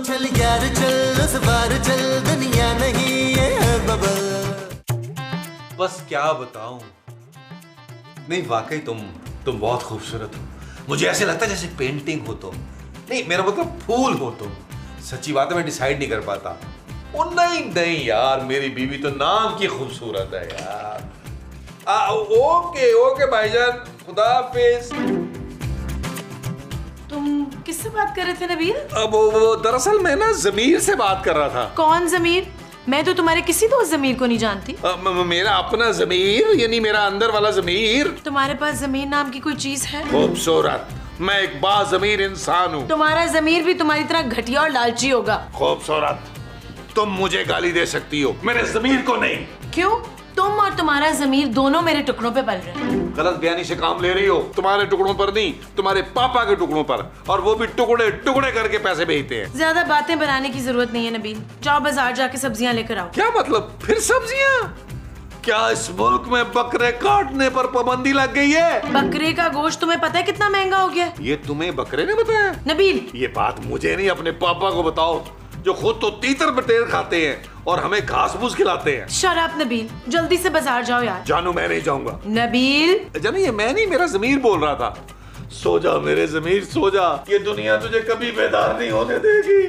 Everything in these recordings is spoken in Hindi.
चल यार चल, उस बार चल, दुनिया नहीं ये बबल। बस क्या बताऊं, नहीं वाकई तुम बहुत खूबसूरत हो। मुझे ऐसे लगता है जैसे पेंटिंग हो तुम, नहीं मेरा मतलब फूल हो तुम। सच्ची बात है, मैं डिसाइड नहीं कर पाता। ओ नहीं नहीं यार, मेरी बीवी तो नाम की खूबसूरत है यार। ओके ओके भाईजान, खुदा हाफिज। तुम किससे बात कर रहे थे नबील? अब वो दरअसल मैं ना जमीर से बात कर रहा था। कौन जमीर? मैं तो तुम्हारे किसी दोस्त जमीर को नहीं जानती। मेरा अपना जमीर, यानी मेरा अंदर वाला जमीर। तुम्हारे पास जमीर नाम की कोई चीज है? खूबसूरत, मैं एक बाज़मीर इंसान हूँ। तुम्हारा जमीर भी तुम्हारी तरह घटिया और लालची होगा। खूबसूरत, तुम मुझे गाली दे सकती हो, मेरे जमीर को नहीं। क्यों? तुम और तुम्हारा जमीर दोनों मेरे टुकड़ों पे पल रहे हैं। गलत बयानी से काम ले रही हो। तुम्हारे टुकड़ों पर नहीं, तुम्हारे पापा के टुकड़ों पर, और वो भी टुकड़े टुकड़े करके पैसे भेजते हैं। ज्यादा बातें बनाने की जरूरत नहीं है नबील, जाओ बाजार जाके सब्जियां लेकर आओ। क्या मतलब, फिर सब्जियां? क्या इस मुल्क में बकरे काटने पर पाबंदी लग गई है? बकरे का गोश्त तुम्हें पता है कितना महंगा हो गया? ये तुम्हें बकरे ने बताया? नबील, ये बात मुझे नहीं, अपने पापा को बताओ, जो खुद तो तीतर बटेर खाते हैं और हमें घास फूस खिलाते हैं। शट अप नबील, जल्दी से बाजार जाओ यार। जानू, मैं नहीं जाऊंगा। नबील, जानू, ये मैं नहीं, मेरा जमीर बोल रहा था। सो जा मेरे जमीर, सो जा, ये दुनिया तुझे कभी बेदार नहीं होने देगी।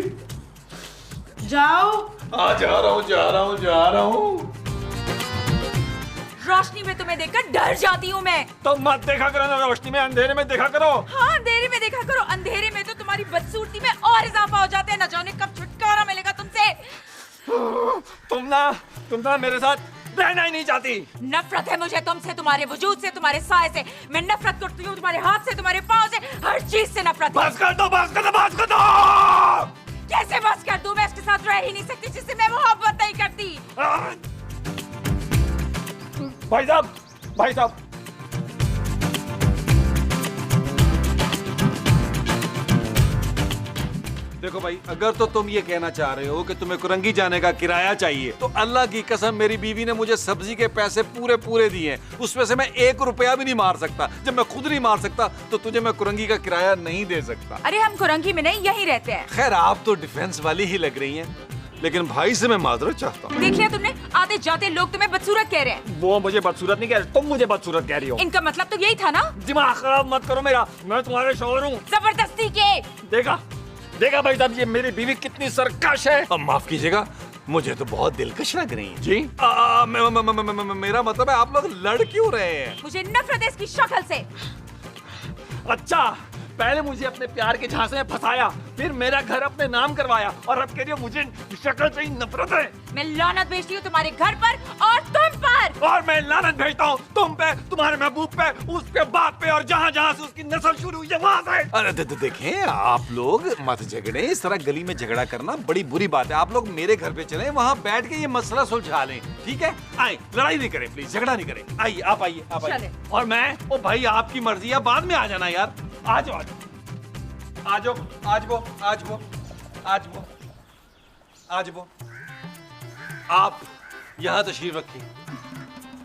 जाओ। जा रहा हूँ, जा रहा हूँ, जा रहा हूँ। रोशनी में तुम्हें देखकर डर जाती हूँ मैं। तो मत देखा करो ना रोशनी में, अंधेरे में देखा करो। हाँ, अंधेरे में देखा करो। अंधेरे में तो तुम्हारी बदसूरती में और इजाफा हो जाता है। न जाने कब छुटकारा मिलेगा तुमसे। तुम ना मेरे साथ रहना ही नहीं चाहती। नफरत है मुझे तुमसे, तुम्हारे वजूद से, तुम्हारे साए से। मैं नफरत करती हूँ तुम्हारे हाथ से, तुम्हारे पाँव से, हर चीज से नफरत। बस कर दो, बस कर दो, बस कर दो। कैसे बस कर दूं? मैं इसके साथ रह ही नहीं सकती जिससे मैं मोहब्बत नहीं करती। भाई साहब, भाई साहब, देखो भाई, अगर तो तुम ये कहना चाह रहे हो कि तुम्हें कुरंगी जाने का किराया चाहिए, तो अल्लाह की कसम मेरी बीवी ने मुझे सब्जी के पैसे पूरे पूरे दिए हैं। उसमें से मैं 1 रुपया भी नहीं मार सकता। जब मैं खुद नहीं मार सकता तो तुझे मैं कुरंगी का किराया नहीं दे सकता। अरे हम कुरंगी में नहीं, यहीं रहते हैं। खैर, आप तो डिफेंस वाली ही लग रही हैं, लेकिन भाई से मैं माजरत चाहता हूँ। देख लिया तुमने, आते जाते लोग तुम्हें बदसूरत कह रहे हैं। वो मुझे बदसूरत नहीं कह रहे, तुम मुझे बदसूरत कह रही हो। इनका मतलब तो यही था ना। दिमाग खराब मत करो मेरा, मैं तुम्हारे शौहर हूँ। जबरदस्ती के। देखा देखा भाई साहब, ये मेरी बीवी कितनी सरकश है। अब माफ कीजिएगा, मुझे तो बहुत दिलकश लग रही है। जी, मेरा मतलब है, आप लोग लड़ क्यों रहे हैं? मुझे नफरत है इसकी शक्ल से। अच्छा, पहले मुझे अपने प्यार के झांसे में फंसाया, फिर मेरा घर अपने नाम करवाया, और अब कह रही हो मुझे शक्ल से ही नफरत है। मैं लानत भेजती हूँ तुम्हारे घर पर और तुम पर। और मैं लानत भेजता हूँ तुम पे, तुम्हारे महबूब पे, उसके बाप पे, और जहाँ जहाँ से उसकी नस्ल शुरू हुई है वहाँ से। अरे देखें, आप लोग मत झगड़े। इस तरह गली में झगड़ा करना बड़ी बुरी बात है। आप लोग मेरे घर पे चलें, वहाँ बैठ के ये मसला सुलझा लें, ठीक है? आए, लड़ाई नहीं करें प्लीज, झगड़ा नहीं करें। आइए, आप आइए, आप आइए। और मैं, ओ भाई, आपकी मर्जी है, बाद में आ जाना यार। आ जाओ, आज वो आप यहाँ तशरीफ रखिए,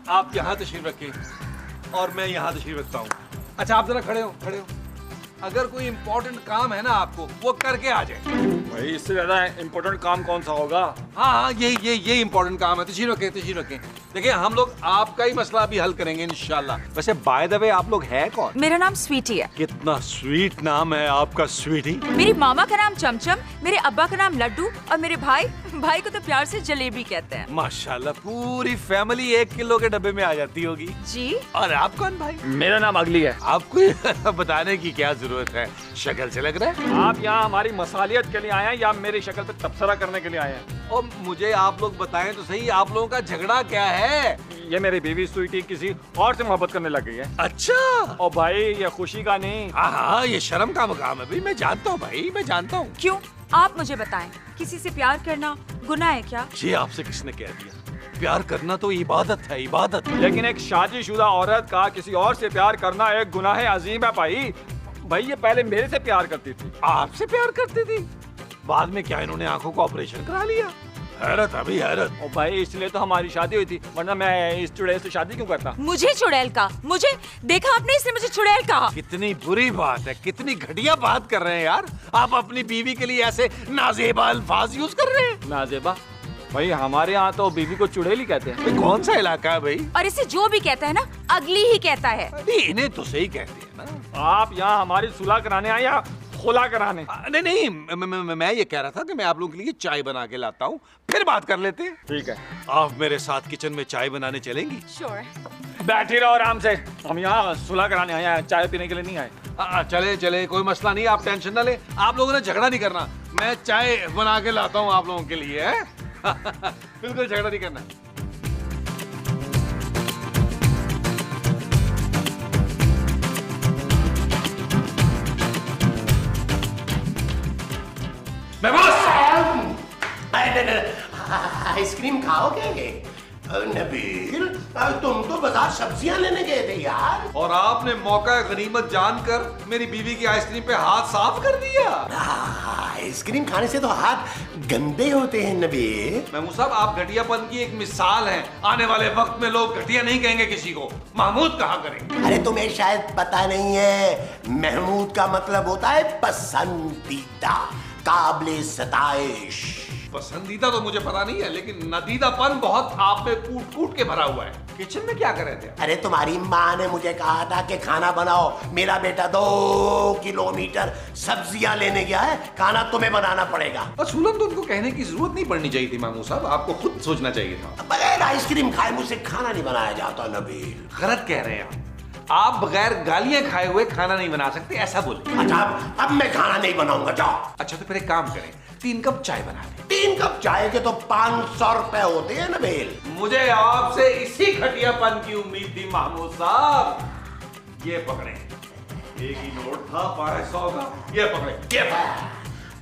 आप यहाँ तशरीफ रखिए, और मैं यहाँ तशरीफ रखता हूँ। अच्छा, आप जरा खड़े हो, खड़े हो। अगर कोई इम्पोर्टेंट काम है ना आपको, वो करके आ जाए। भाई इससे ज्यादा इम्पोर्टेंट काम कौन सा होगा? हाँ, ये इम्पोर्टेंट काम है। तशरीफ रखें, तशरीफ रखें। देखिए, हम लोग आपका ही मसला अभी हल करेंगे इंशाल्लाह। वैसे बाय द वे, आप लोग है कौन? मेरा नाम स्वीटी है। कितना स्वीट नाम है आपका, स्वीटी। मेरी मामा का नाम चमचम, मेरे अब्बा का नाम लड्डू, और मेरे भाई को तो प्यार से जलेबी कहते हैं। माशाल्लाह, पूरी फैमिली 1 किलो के डब्बे में आ जाती होगी। जी। और आप कौन भाई? मेरा नाम अगली है। आपको बताने की क्या जरूरत है, शक्ल से लग रहा है। आप यहाँ हमारी मसालियत के लिए आए हैं या मेरी शक्ल पे तबसरा करने के लिए आए हैं? और मुझे आप लोग बताएं तो सही, आप लोगों का झगड़ा क्या है? ये मेरी बीवी स्वीटी किसी और से मोहब्बत करने लग गई है। अच्छा। और भाई, ये खुशी का नहीं। हाँ, ये शर्म का मुकाम है भाई, मैं जानता हूँ भाई, मैं जानता हूँ। क्यों? आप मुझे बताएं, किसी से प्यार करना गुनाह है क्या? ये आपसे किसने कह दिया? प्यार करना तो इबादत है, इबादत। लेकिन एक शादीशुदा औरत का किसी और से प्यार करना एक गुनाह अजीम है भाई। भाई, ये पहले मेरे से प्यार करती थी। आपसे प्यार करती थी? बाद में क्या इन्होंने आंखों का ऑपरेशन करा लिया? हैरत अभी हैरत। ओ भाई इसलिए तो हमारी शादी हुई थी, वरना मैं इस चुड़ैल से शादी क्यों करता? मुझे चुड़ैल का, मुझे देखा आपने, इसने मुझे चुड़ैल कहा। कितनी बुरी बात है, कितनी घटिया बात कर रहे हैं यार। आप अपनी बीवी के लिए ऐसे नाजेबा अल्फाज यूज कर रहे हैं। नाजेबा? भाई हमारे यहाँ तो बीवी को चुड़ैल ही कहते हैं। कौन सा इलाका है भाई? और इसे जो भी कहता है ना, अगली ही कहता है। इन्हें तो सही कहते हैं ना। आप यहाँ हमारी सुलह कराने आए या खुला कराने? नहीं, मैं ये कह रहा था कि मैं आप लोगों के लिए चाय बना के लाता हूँ, फिर बात कर लेते हैं। ठीक है, आप मेरे साथ किचन में चाय बनाने चलेंगी? श्योर। बैठी रहो आराम से, हम यहाँ सुलह कराने आए हैं, चाय पीने के लिए नहीं आए। चले चले, कोई मसला नहीं, आप टेंशन ना ले। आप लोगों ने झगड़ा नहीं करना, मैं चाय बना के लाता हूँ आप लोगों के लिए, है? बिल्कुल झगड़ा नहीं करना। मैं बस आइसक्रीम खाओगे? नबील, तुम तो बाजार सब्जियां लेने गए थे यार। और आपने मौका गनीमत जानकर मेरी बीवी की आइसक्रीम पे हाथ साफ कर दिया। आइसक्रीम खाने से तो हाथ गंदे होते हैं नबील। महमूद साहब, आप घटियापन की एक मिसाल हैं। आने वाले वक्त में लोग घटिया नहीं कहेंगे किसी को, महमूद कहा करेंगे। अरे तुम्हें शायद पता नहीं है, महमूद का मतलब होता है पसंदीदा, काबिले सताइश। पसंदीदा तो मुझे पता नहीं है, लेकिन नदीदापन बहुत आप में कूट कूट के भरा हुआ है। किचन में क्या कर रहे थे? अरे तुम्हारी माँ ने मुझे कहा था कि खाना बनाओ, मेरा बेटा 2 किलोमीटर सब्जियां लेने गया है, खाना तुम्हें बनाना पड़ेगा। असूलन तो उनको कहने की जरूरत नहीं पड़नी चाहिए थी महमूद साहब, आपको खुद सोचना चाहिए था। बगैर आइसक्रीम खाए मुझसे खाना नहीं बनाया जाता नबील। गलत कह रहे हैं आप बगैर गालियां खाए हुए खाना नहीं बना सकते, ऐसा बोले। अच्छा, अब मैं खाना नहीं बनाऊंगा, जाओ। अच्छा तो फिर एक काम करें, 3 कप चाय बना दें। 3 कप चाय के तो 500 रुपए होते हैं नबील। मुझे आपसे इसी घटियापन की उम्मीद थी महमूद साहब। ये पकड़े, एक ही नोट था 500 का, ये पकड़े, ये पकड़े।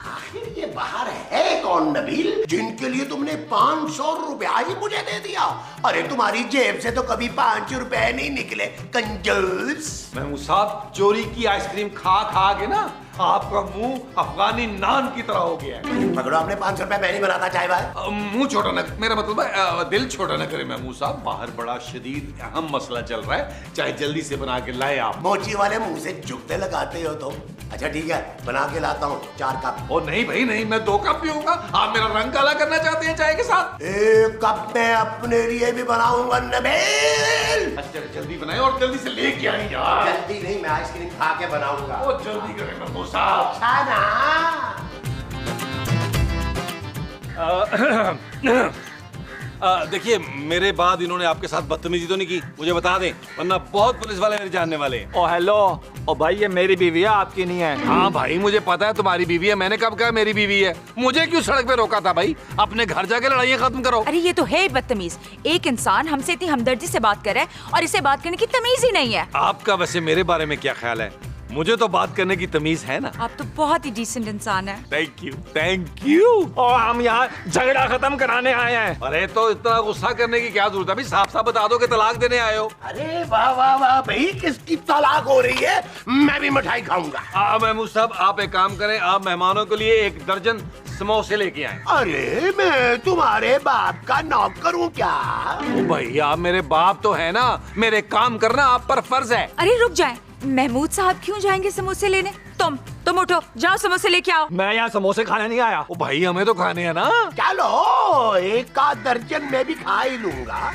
आखिर ये बाहर है कौन नबील, जिनके लिए तुमने 500 रुपया ही मुझे दे दिया? अरे तुम्हारी जेब से तो कभी 5 रुपए नहीं निकले, कंजूस। महमूद साहब, चोरी की आइसक्रीम खा खा के ना आपका मुंह अफगानी नान की तरह हो गया है। पकड़ो अपने 500 रुपए, मैं नहीं बनाता चाय भाई। मुंह छोटा न, मेरा मतलब है दिल छोटा न करे महमूद साहब। बाहर बड़ा शदीद अहम मसला चल रहा है, चाहे जल्दी से बना के लाए आप। मोची वाले मुंह से जुगते लगाते हो तुम। अच्छा ठीक है, बना के लाता हूँ 4 कप। ओ नहीं भाई नहीं, मैं 2 कप पीऊंगा। आप मेरा रंग काला करना चाहते हैं चाय के साथ? 1 कप मैं अपने लिए भी बनाऊंगा नबील। अच्छा जल्दी बनाए और जल्दी से लेके आए यार। जल्दी नहीं, मैं आइसक्रीम खा के बनाऊंगा। ओ जल्दी करें महमूद साहब। अच्छा ना। देखिए, मेरे बाद इन्होंने आपके साथ बदतमीजी तो नहीं की, मुझे बता दें, वरना बहुत पुलिस वाले मेरे जानने वाले हैं। ओ हेलो, ओ भाई ये मेरी बीवी है, आपकी नहीं है। हाँ भाई, मुझे पता है तुम्हारी बीवी है, मैंने कब कहा मेरी बीवी है? मुझे क्यों सड़क पे रोका था भाई? अपने घर जाके लड़ाइयाँ खत्म करो। अरे ये तो है बदतमीज, एक इंसान हमसे इतनी हमदर्दी से बात कर रहा है और इसे बात करने की तमीज ही नहीं है। आपका वैसे मेरे बारे में क्या ख्याल है? मुझे तो बात करने की तमीज है ना। आप तो बहुत ही डिसेंट इंसान है। Thank you, thank you. और हम यहाँ झगड़ा खत्म कराने आए हैं। अरे तो इतना गुस्सा करने की क्या जरूरत है? अभी साफ साफ बता दो कि तलाक देने आए हो। अरे वाह वाह वाह भाई, किसकी तलाक हो रही है? मैं भी मिठाई खाऊंगा। महमूद साहब, आप एक काम करें, आप मेहमानों के लिए 1 दर्जन समोसे लेके आए। अरे मैं तुम्हारे बाप का नौकर हूँ क्या? भाई आप मेरे बाप तो है ना, मेरे काम करना आप पर फर्ज है। अरे रुक जाएं, महमूद साहब क्यों जाएंगे समोसे लेने? तुम उठो, जाओ समोसे लेके आओ। मैं यहाँ समोसे खाने नहीं आया। ओ भाई, हमें तो खाने हैं ना। चलो 1 आध दर्जन मैं भी खा ही लूंगा।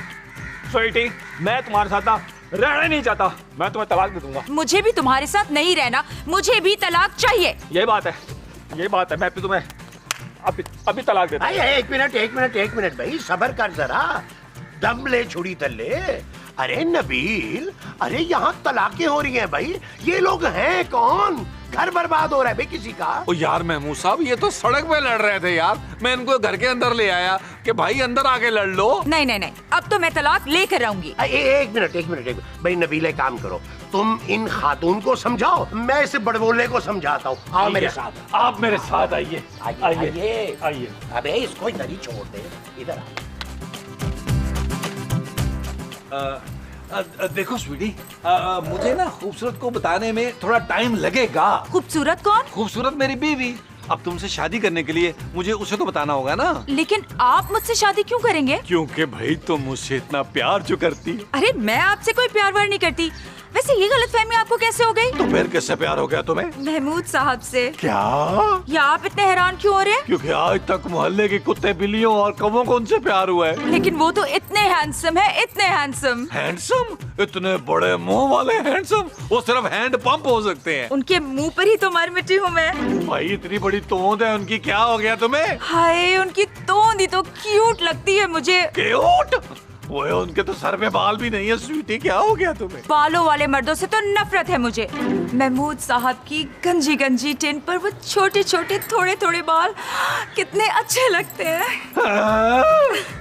स्वीटी, मैं तुम्हारे साथ ना रहना नहीं चाहता, मैं तुम्हें तलाक दे दूंगा। मुझे भी तुम्हारे साथ नहीं रहना, मुझे भी तलाक चाहिए। ये बात है, ये बात है। मैं भी तुम्हें अभी तलाक देता हूं। भाई एक मिनट भाई, सब्र कर जरा, दम ले छुड़ी तल्ले। अरे नबील, अरे यहाँ तलाकें हो रही हैं भाई, ये लोग हैं कौन? घर बर्बाद हो रहा है भाई किसी का। ओ यार महमूद साहब, ये तो सड़क पे लड़ रहे थे यार, मैं इनको घर के अंदर ले आया कि भाई अंदर आके लड़ लो। नहीं, अब तो मैं तलाक लेकर रहूंगी। एक मिनट भाई, नबील एक काम करो, तुम इन खातून को समझाओ, मैं इस बड़बोले को समझाता हूँ। आओ मेरे साथ। आप मेरे साथ आइए। आइए। अबे इसको इधर ही छोड़ दे, इधर देखो स्वीटी, मुझे ना खूबसूरत को बताने में थोड़ा टाइम लगेगा। खूबसूरत कौन? खूबसूरत मेरी बीवी। अब तुमसे शादी करने के लिए मुझे उसे तो बताना होगा ना। लेकिन आप मुझसे शादी क्यों करेंगे? क्योंकि भाई तुम मुझसे इतना प्यार जो करती है। अरे मैं आपसे कोई प्यार व्यार नहीं करती। वैसे ये गलतफहमी आपको कैसे हो गई? तो फिर किससे प्यार हो गया तुम्हें? महमूद साहब से। क्या? या आप इतने हैरान क्यों हो रहे हैं? क्योंकि आज तक मोहल्ले के कुत्ते बिल्लियों और कौवों को उनसे प्यार हुआ है। लेकिन वो तो इतने हैंडसम है, इतने हैंडसम। हैंडसम? इतने बड़े मुंह वाले हैंडसम? वो सिर्फ हैंड पंप हो सकते हैं। उनके मुंह पर ही तो मर मिटी हूँ मैं। भाई इतनी बड़ी तोंद है उनकी, क्या हो गया तुम्हें? हाय, उनकी तोंद ही तो क्यूट लगती है मुझे। क्यूट? वो उनके तो सर में बाल भी नहीं है। स्वीटी क्या हो गया तुम्हें? बालों वाले मर्दों से तो नफरत है मुझे। महमूद साहब की गंजी गंजी टिन पर वो छोटे छोटे थोड़े थोड़े बाल कितने अच्छे लगते हैं।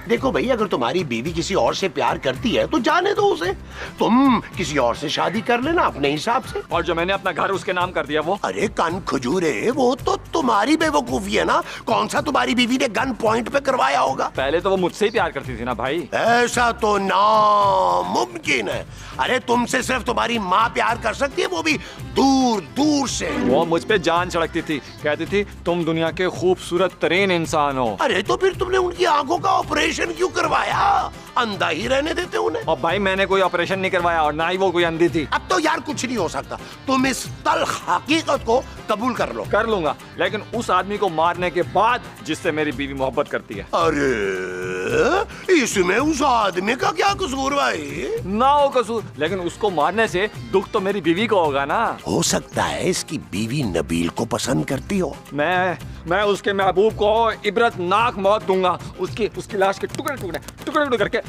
देखो भाई, अगर तुम्हारी बीवी किसी और से प्यार करती है तो जाने दो उसे। तुम किसी और से शादी कर लेना अपने हिसाब से। और जो मैंने अपना घर उसके नाम कर दिया वो? अरे कान खजूरे, वो तो तुम्हारी बेवकूफी है ना। कौन सा तुम्हारी बीवी ने गन पॉइंट पे करवाया होगा? पहले तो वो मुझसे ही प्यार करती थी ना भाई। ऐसा तो नामुमकिन है। अरे तुमसे सिर्फ तुम्हारी माँ प्यार कर सकती है, वो भी दूर दूर से। वो मुझ पे जान छिड़कती थी, कहती थी तुम दुनिया के खूबसूरत तरीन इंसान हो। अरे तो फिर तुमने उनकी आंखों का ऑपरेशन क्यों करवाया? अंधा ही रहने देते उन्हें। और भाई मैंने कोई ऑपरेशन नहीं करवाया और ना ही वो कोई अंधी थी। अब तो यार कुछ नहीं हो सकता। तुम इस तल्ख हकीकत को कबूल कर लो। कर लूंगा, लेकिन उस आदमी को मारने के बाद जिससे मेरी बीवी मोहब्बत करती है। अरे इसमें उस आदमी का क्या कसूर भाई? ना हो कसूर, लेकिन उसको मारने से दुख तो मेरी बीवी को होगा ना। हो सकता है इसकी बीवी नबील को पसंद करती हो। मैं उसके महबूब को इबरतनाक मौत दूंगा। उसकी लाश के टुकड़े टुकड़े टुकड़े टुकड़े करके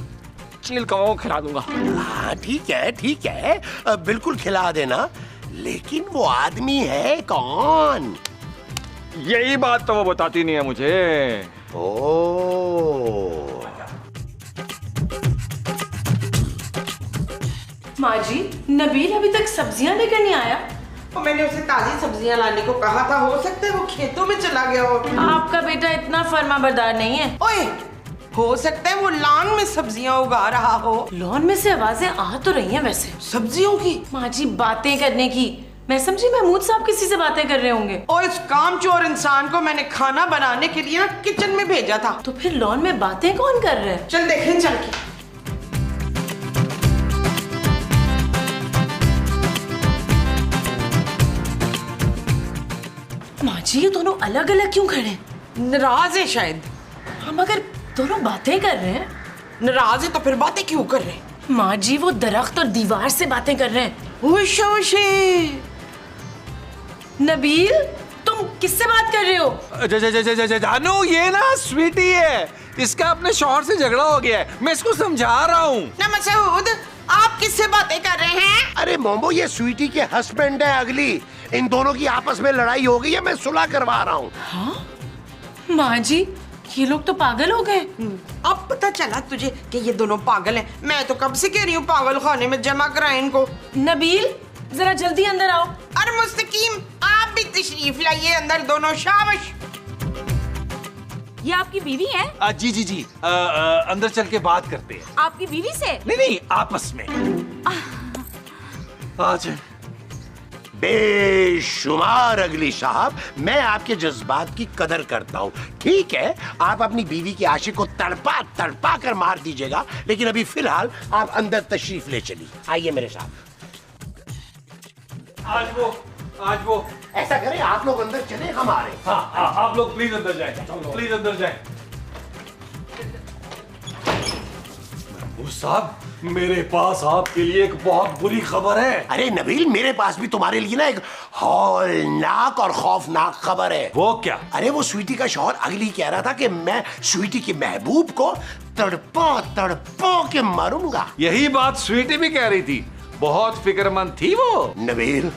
चील कौओं को खिला दूंगा। हाँ ठीक है, बिल्कुल खिला देना। लेकिन वो आदमी है कौन? यही बात तो वो बताती नहीं है मुझे। ओ माँ जी, नबील अभी तक सब्जियां लेकर नहीं आया। तो मैंने उसे ताजी सब्जियां लाने को कहा था। हो सकता है वो खेतों में चला गया हो। आपका बेटा इतना फर्माबरदार नहीं है। ओए, हो सकता है वो लॉन में सब्जियां उगा रहा हो। लॉन में से आवाजें आ तो रही हैं वैसे। सब्जियों की? माँ जी, बातें करने की। मैं समझी महमूद साहब किसी से बातें कर रहे होंगे। और इस कामचोर इंसान को मैंने खाना बनाने के लिए किचन में भेजा था। तो फिर लॉन में बातें कौन कर रहे हैं? चल देखें चल के। माँ जी, ये दोनों अलग अलग क्यों खड़े हैं? नाराज है शायद। हम अगर दोनों बातें कर रहे हैं। नाराज है तो फिर बातें क्यों कर रहे हैं? माँ जी, वो दरख्त और दीवार से बातें कर रहे हैं। होश नबील, तुम किससे बात कर रहे हो? जानू, ये ना स्वीटी है। इसका अपने शौहर से झगड़ा हो गया है। मैं इसको समझा रहा हूँ। ना मसूद, आप किससे बातें कर रहे हैं? अरे मोमो, ये स्वीटी के हस्बैंड है अगली। इन दोनों की आपस में लड़ाई हो गई है, मैं सुलह करवा रहा हूँ। हाँ? माँ जी, ये लोग तो पागल हो गए। अब पता चला तुझे कि ये दोनों पागल हैं। मैं तो कब से कह रही हूँ पागल खाने में जमा कराएं इनको। नबील, जरा जल्दी अंदर आओ। अरे मुस्तकीम, आप भी तशरीफ लाइए अंदर दोनों। शाबाश। ये आपकी बीवी है? जी। अंदर चल के बात करते हैं। आपकी बीवी से? नहीं, आपस में। आज बेशुमार अगली साहब, मैं आपके जज्बात की कदर करता हूँ। ठीक है, आप अपनी बीवी के आशिक को तड़पा तड़पा कर मार दीजिएगा, लेकिन अभी फिलहाल आप अंदर तशरीफ ले चलिए। आइए मेरे साथ। आज वो ऐसा करें, आप लोग अंदर चले, हम आ रहे हैं। हाँ, आप लोग प्लीज अंदर जाएं। प्लीज अंदर जाएं। साहब, मेरे पास आपके लिए एक बहुत बुरी खबर है। अरे नबील, मेरे पास भी तुम्हारे लिए ना एक हौलनाक और खौफनाक खबर है। वो क्या? अरे वो स्वीटी का शौहर अगली कह रहा था कि मैं स्वीटी के महबूब को तड़पा तड़पा के मारूंगा। यही बात स्वीटी भी कह रही थी। बहुत फिक्रमंद थी वो। नबील,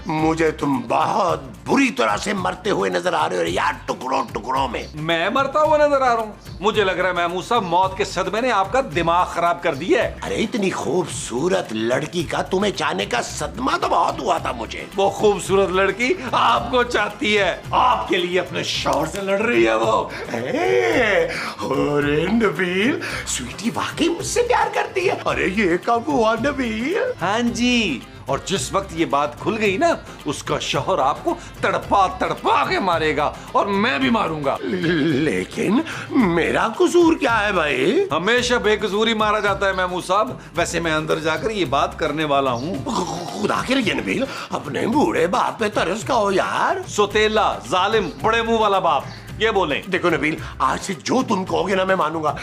मुझे तुम बहुत बुरी तरह से मरते हुए नजर आ रहे हो यार, टुकड़ों टुकड़ों में। मैं मरता हुआ नजर आ रहा हूँ? मुझे लग रहा है महमूद साहब, मौत के सदमे ने आपका दिमाग खराब कर दिया है। अरे इतनी खूबसूरत लड़की का तुम्हें चाहने का सदमा तो बहुत हुआ था मुझे। वो खूबसूरत लड़की आपको चाहती है। आपके लिए अपने शौहर से लड़ रही है वो। अरे नबील, स्वीटी वाकई मुझसे प्यार करती है। अरे ये कब हुआ नबील? हाँ जी, और जिस वक्त ये बात खुल गई ना, उसका शौहर आपको तड़पा तड़पा के मारेगा और मैं भी मारूंगा। लेकिन मेरा कसूर क्या है भाई? हमेशा बेकसूर ही मारा जाता है महमूद साहब। वैसे मैं अंदर जाकर ये बात करने वाला हूँ। खुदा के लिए नबील, अपने बूढ़े बाप पे तरस खाओ यार। सोतेला, जालिम, बड़े मुंह वाला बाप, ये बोले। देखो नबील, आज से जो तुम कहोगे ना मैं मानूंगा,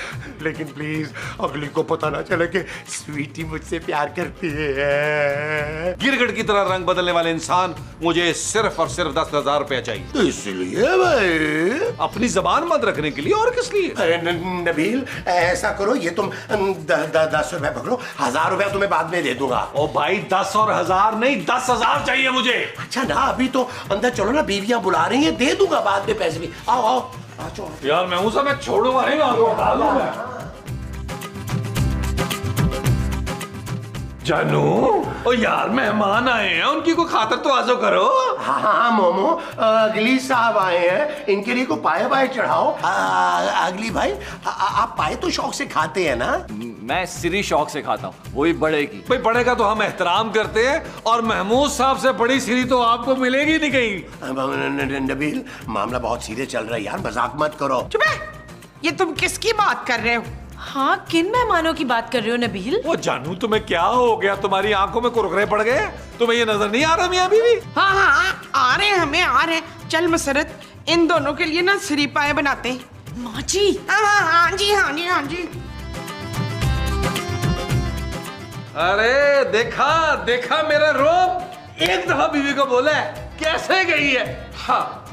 लेकिन प्लीज अगली को पता ना चले कि स्वीटी मुझसे प्यार करती है। गिरगिट की तरह रंग बदलने वाले इंसान, मुझे सिर्फ और सिर्फ 10,000 रुपया चाहिए। इसलिए भाई? अपनी जबान मत रखने के लिए, और किस लिए? अरे नबील, ऐसा करो, ये तुम 10 रुपए पकड़ो, 1000 रुपया तुम्हें बाद में दे दूंगा। ओ भाई, 10 और 1000 नहीं, 10,000 चाहिए मुझे। अच्छा ना, अभी तो अंदर चलो ना, बीवियां बुला रही हैं, दे दूंगा बाद में पैसे भी। आओ आओ आओ। यार महमूद साहब, मैं छोड़ूंगा नहीं, जानू। ओ यार, मेहमान आए हैं, उनकी को खातर तो आजो करो। हाँ मोमो, अगली साहब आए हैं, इनके लिए को पाए पाए चढ़ाओ। अगली भाई, आप पाए तो शौक से खाते हैं ना? मैं सिरी शौक से खाता हूँ, वही बड़े की। भाई बड़े का तो हम एहतराम करते हैं, और महमूद साहब से बड़ी सिरी तो आपको मिलेगी नहीं कहीं। नबील, मामला बहुत सीरियस चल रहा है यार, मजाक मत करो। चुप है, ये तुम किसकी बात कर रहे हो? हाँ, किन मेहमानों की बात कर रहे हो नबील? वो जानू, तुम्हें क्या हो गया? तुम्हारी आंखों में कुरकुरे पड़ गए? तुम्हें ये नजर नहीं आ रहा मियां बीवी? हाँ हाँ हाँ, आ रहे हैं, हमें आ रहे हैं। चल मसरत, इन दोनों के लिए ना सिरी पाए बनाते हैं। माँ जी। हाँ जी हाँ जी हाँ जी। अरे देखा देखा मेरा रोब, एक दफा बीवी को बोला है, कैसे गई है? हाँ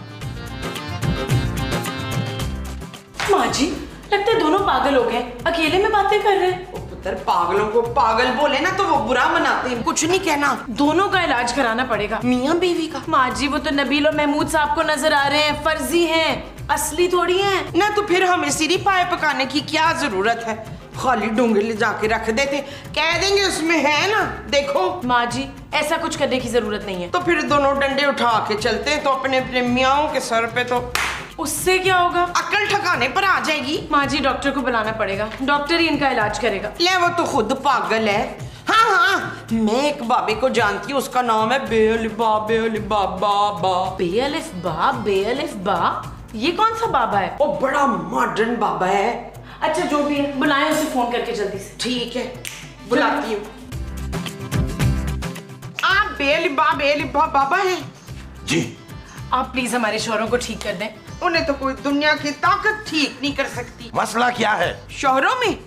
माँ जी, लगता है दोनों पागल हो गए, अकेले में बातें कर रहे हैं। पुत्र, पागलों को पागल बोले ना तो वो बुरा मनाते हैं, कुछ नहीं कहना। दोनों का इलाज कराना पड़ेगा। मियाँ बीवी का? माँ जी, वो तो नबील और महमूद साहब को नजर आ रहे हैं, फर्जी हैं, असली थोड़ी हैं। ना तो फिर हमें सिरी पाए पकाने की क्या जरूरत है? खाली डोंगे ले जाके रख देते, कह देंगे उसमें है ना, देखो। माँ जी, ऐसा कुछ करने की जरूरत नहीं है। तो फिर दोनों डंडे उठा के चलते हैं तो अपने अपने मियाओं के सर पे तो उससे क्या होगा? अकल ठिकाने पर आ जाएगी। माँ जी, डॉक्टर को बुलाना पड़ेगा, डॉक्टर ही इनका इलाज करेगा। ले, वो तो खुद पागल है। हाँ हाँ, मैं एक बाबे को जानती हूँ, उसका नाम है बेअलिफा बेअलिफा बाबा। बेअलिफा बेअलिफा, ये कौन सा बाबा है? वो बड़ा मॉडर्न बाबा है। अच्छा, जो भी है, बुलाएं उसे फोन करके जल्दी से। ठीक है, बुलाती हूँ। आप बेअलिफा बाबा हैं? जी। आप प्लीज हमारे शौहरों को ठीक कर दें। उन्हें तो कोई दुनिया की ताकत ठीक नहीं कर सकती। मसला क्या है? शौहरों में?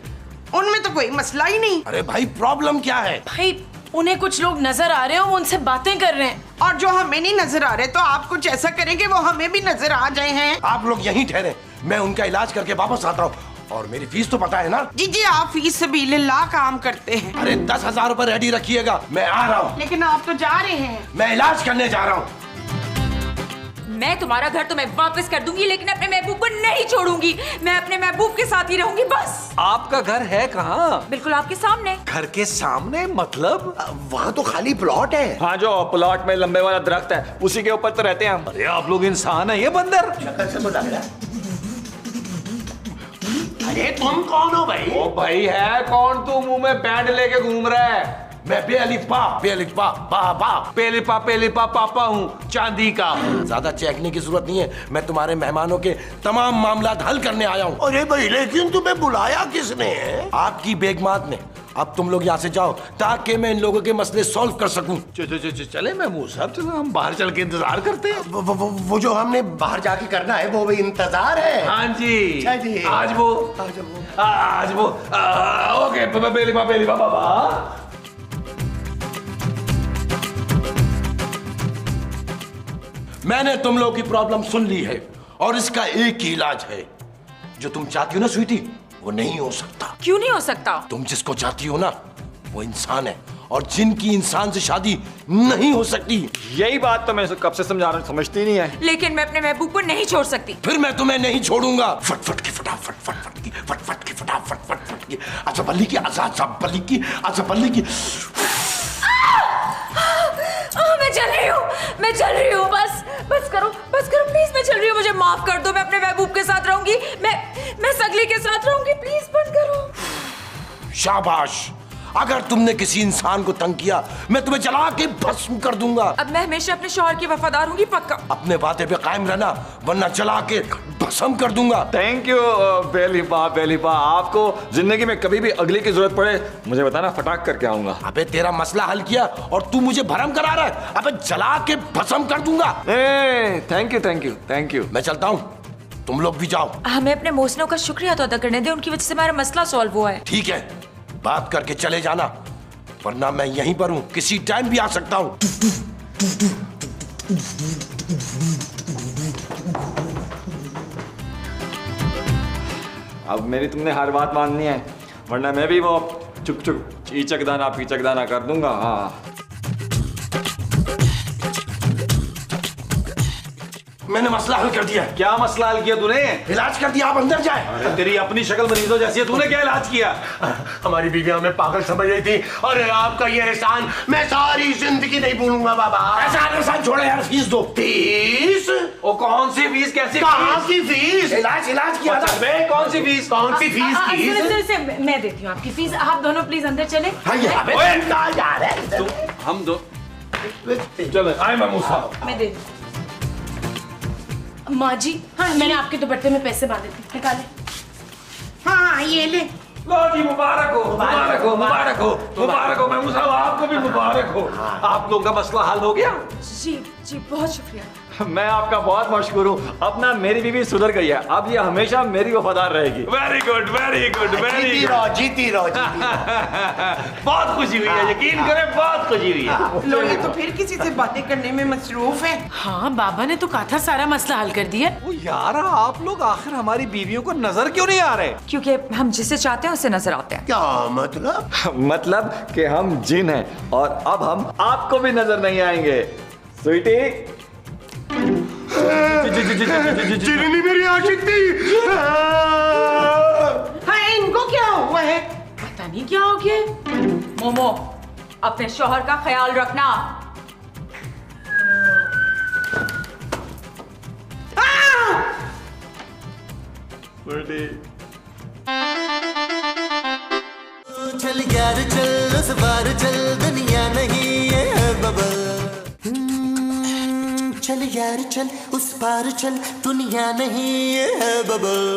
उनमें तो कोई मसला ही नहीं। अरे भाई, प्रॉब्लम क्या है? भाई, उन्हें कुछ लोग नजर आ रहे हैं, वो उनसे बातें कर रहे हैं। और जो हमें नहीं नजर आ रहे, तो आप कुछ ऐसा करेंगे वो हमें भी नजर आ जाए हैं। आप लोग यहीं ठहरे, मैं उनका इलाज करके वापस आता हूँ, और मेरी फीस तो पता है ना? जी जी, आप फीस सबीलिल्लाह काम करते हैं। अरे 10,000 रुपए रेडी रखिएगा, मैं आ रहा हूँ। लेकिन आप तो जा रहे हैं। मैं इलाज करने जा रहा हूँ। मैं तुम्हारा घर तो मैं वापस कर दूंगी, लेकिन अपने महबूब को नहीं छोड़ूंगी। मैं अपने महबूब के साथ ही रहूंगी, बस। आपका घर है कहाँ? बिल्कुल आपके सामने। घर के सामने मतलब? वहाँ तो खाली प्लॉट है। हाँ, जो प्लॉट में लंबे वाला दरख्त है, उसी के ऊपर तो रहते हैं हम। अरे आप लोग इंसान है, ये बंदर? शक्ल से बता रहा। अरे तुम कौन हो भाई? ओ भाई, है कौन तू मुंह में बैंड लेके घूम रहा है? मैं बेअलिफा पेलिपा पापा हूँ, चांदी का। ज्यादा चेकने की जरूरत नहीं है, मैं तुम्हारे मेहमानों के तमाम मामला हल करने आया हूँ। अरे भाई, लेकिन तुम्हें बुलाया किसने है? आपकी बेगमात ने। अब तुम लोग यहाँ से जाओ, ताकि मैं इन लोगों के मसले सॉल्व कर सकूं। चले महमूद साहब, चलो हम बाहर चल के इंतजार करते हैं। वो जो हमने बाहर जाके करना है, वो भी इंतजार है। हाँ जी। अच्छा जी। आज वो ओके, पेलिपा बाबा। मैंने तुम लोगों की प्रॉब्लम सुन ली है, और इसका एक ही इलाज है। जो तुम चाहती हो ना स्वीटी, वो नहीं हो सकता। क्यों नहीं हो सकता? तुम जिसको चाहती हो ना, वो इंसान है, और जिनकी इंसान से शादी नहीं हो सकती। यही बात तो मैं कब से समझा रहा हूँ, समझती नहीं है। लेकिन मैं अपने महबूब को नहीं छोड़ सकती। फिर मैं तुम्हें नहीं छोड़ूंगा। फटफट की फटाफट, फटफट की फटफट की फटाफट, फटफट की अजबल्ली की अजबल्ली की अजबल्ली की। मैं चल रही हूँ, बस करो प्लीज, मैं चल रही हूँ, मुझे माफ कर दो। मैं अपने महबूब के साथ रहूंगी, मैं सगली के साथ रहूंगी, प्लीज बंद करो। शाबाश, अगर तुमने किसी इंसान को तंग किया मैं तुम्हें जला के भस्म कर दूंगा। अब मैं हमेशा अपने शौहर की वफादार होंगी, पक्का। अपने वादे पे कायम रहना वरना जला के भस्म कर दूंगा। थैंक यू बेलिपा, आपको जिंदगी में कभी भी अगली की जरूरत पड़े मुझे बताना, फटाक करके आऊंगा। अबे तेरा मसला हल किया और तू मुझे भरम करा रहा है। अबे जला के भस्म कर दूंगा। Thank you. मैं चलता हूँ, तुम लोग भी जाओ। हमें अपने मोहसिनों का शुक्रिया तो अदा करने दे, उनकी वजह से हमारा मसला सॉल्व हुआ है। ठीक है, बात करके चले जाना वरना मैं यहीं पर हूँ, किसी टाइम भी आ सकता हूँ। अब मेरी तुमने हर बात माननी है, वरना मैं भी वो चुक चुक चीचक दाना पीचक दाना कर दूंगा। हाँ, मैंने मसला हल कर दिया। क्या मसला हल किया तूने? इलाज कर दिया, आप अंदर जाए। अरे तेरी अपनी शक्ल मरीजों जैसी है, तूने क्या इलाज किया? हमारी बीवी हमें पागल समझ रही थी और आपका ये एहसान मैं सारी जिंदगी नहीं भूलूंगा बाबा। एहसान छोड़े यार, फीस दो। फीस? ओ कौन सी फीस? कैसी कहाँ की फीस? इलाज किया था। कौन सी फीस? कौन सी फीस की? मैं देती हूँ आपकी फीस। आप दोनों प्लीज अंदर चले। हम दो चलो आए मामू साहब। मैं दे दूँ। माँ जी, हाँ मैंने आपके दुपट्टे में पैसे बांधे थे, निकाले। हाँ ये ले। लो जी, मुबारक हो मुबारक हो मुबारक हो मुबारक हो मामू साहब, आपको भी मुबारक हो। आप लोगों का मसला हल हो गया? जी जी, बहुत शुक्रिया। मैं आपका बहुत मशहूर हूँ। अपना मेरी बीवी सुधर गई है, अब ये हमेशा मेरी वफादार रहेगी। Very good very good very जीती रहो जीती रहो। बहुत खुशी हुई है, यकीन करें बहुत खुशी हुई है। लो ये तो फिर किसी से बातें करने में मसरूफ है। हाँ बाबा ने तो कहा था सारा मसला हल कर दिया। ओ यार, आप लोग आखिर हमारी बीवियों को नजर क्यों नहीं आ रहे? क्योंकि हम जिसे चाहते हैं उसे नजर आते हैं। क्या मतलब? मतलब कि हम जिन हैं और अब हम आपको भी नजर नहीं आएंगे। स्वीटी, जिन्नी मेरी आशिक थी। हाँ इनको क्या हुआ है? पता नहीं क्या हो गया। मोमो, अपने शौहर का ख्याल रखना। चल यार चल, उस बार चल, दुनिया नहीं है बबल। चल यार चल, उस पार चल, दुनिया नहीं है बबल।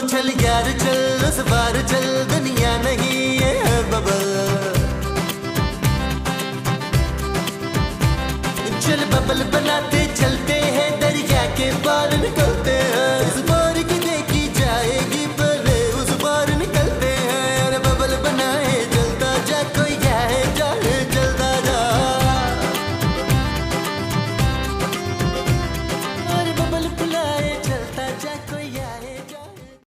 चल यार चल, उस पार चल, दुनिया नहीं